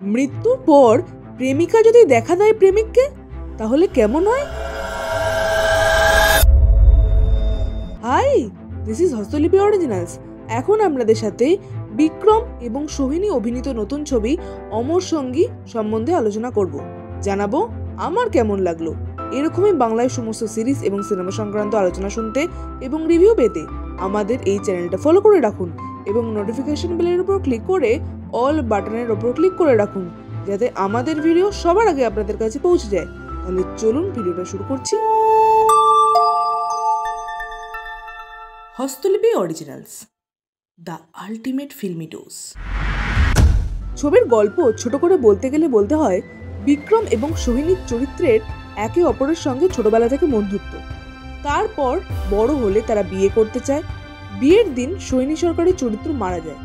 মৃত্যুর পর প্রেমিকা যদি দেখা দেয় প্রেমিককে, তাহলে কেমন হয়? Hi, this is Hastolipi originals. এখন আপনাদের সাথে বিক্রম এবং সোহিনী অভিনীত নতুন ছবি অমর সঙ্গী সম্বন্ধে আলোচনা করব। জানাবো আমার কেমন লাগলো। এরকমই বাংলায় সমস্ত সিরিজ এবং সিনেমা সংক্রান্ত আলোচনা শুনতে এবং রিভিউ পেতে আমাদের এই চ্যানেলটা ফলো করে রাখুন এবং নোটিফিকেশন বেলের উপর ক্লিক করে অল বাটনের উপর ক্লিক করে রাখুন, যাতে আমাদের ভিডিও সবার আগে আপনাদের কাছে পৌঁছে যায়। তাহলে চলুন ভিডিওটা শুরু করছি। Hastolipi originals, the ultimate filmy dose. ছবির গল্প ছোট করে বলতে গেলে বলতে হয় বিক্রম এবং সোহিনীর চরিত্রের একে অপরের সঙ্গে ছোটবেলা থেকে বন্ধুত্ব। তারপর বড় হলে তারা বিয়ে করতে চায়। বিয়ের দিন সোহিনী সরকারের চরিত্র মারা যায়।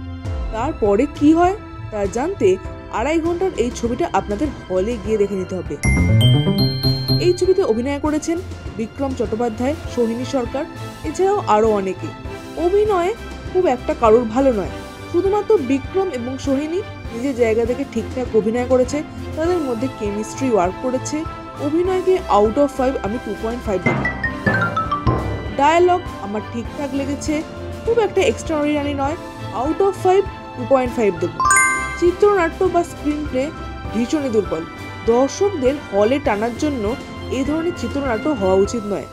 তারপরে কি হয় তা জানতে 2.5 ঘন্টার এই ছবিটা আপনাদের হলে গিয়ে দেখে নিতে হবে। এই ছবিতে অভিনয় করেছেন বিক্রম চট্টোপাধ্যায়, সোহিনী সরকার, এছাড়াও আরও অনেকে। অভিনয়ে খুব একটা কারোর ভালো নয়, শুধুমাত্র বিক্রম এবং সোহিনী নিজের জায়গা থেকে ঠিকঠাক অভিনয় করেছে, তাদের মধ্যে কেমিস্ট্রি ওয়ার্ক করেছে। অভিনয়কে আউট অফ 5 আমি 2.5 দেব। ডায়ালগ আমার ঠিকঠাক লেগেছে, খুব একটা এক্সট্রাঅর্ডিনারি নয়, আউট অফ 5 2.5 দেব। চিত্রনাট্য বা স্ক্রিন প্লে ভীষণই দুর্বল। দর্শকদের হলে টানার জন্য এই ধরনের চিত্রনাট্য হওয়া উচিত নয়।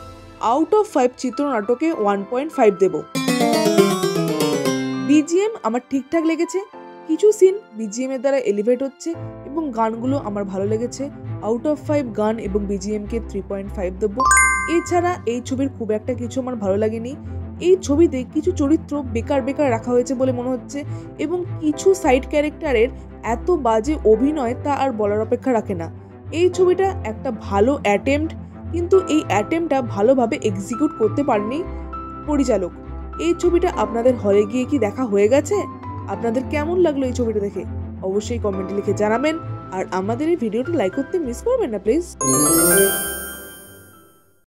আউট অফ 5 চিত্রনাট্যকে 1.5 দেব। বিজিএম আমার ঠিকঠাক লেগেছে, কিছু সিন বিজিএম এর দ্বারা এলিভেট হচ্ছে এবং গানগুলো আমার ভালো লেগেছে। আউট অফ 5 গান এবং বিজিএম কে 3.5 দেব। এছাড়া এই ছবির খুব একটা কিছু আমার ভালো লাগেনি। এই ছবিতে কিছু চরিত্র বেকার রাখা হয়েছে বলে মনে হচ্ছে এবং কিছু সাইড ক্যারেক্টারের এত বাজে অভিনয় তা আর বলার অপেক্ষা রাখে না। এই ছবিটা একটা ভালো অ্যাটেম্পট, কিন্তু এই অ্যাটেম্পটটা ভালোভাবে এক্সিকিউট করতে পারেনি পরিচালক। এই ছবিটা আপনাদের হলে গিয়ে কি দেখা হয়ে গেছে? আপনাদের কেমন লাগলো এই ছবিটা দেখে অবশ্যই কমেন্টে লিখে জানাবেন, আর আমাদের এই ভিডিওটা লাইক করতে মিস করবেন না প্লিজ।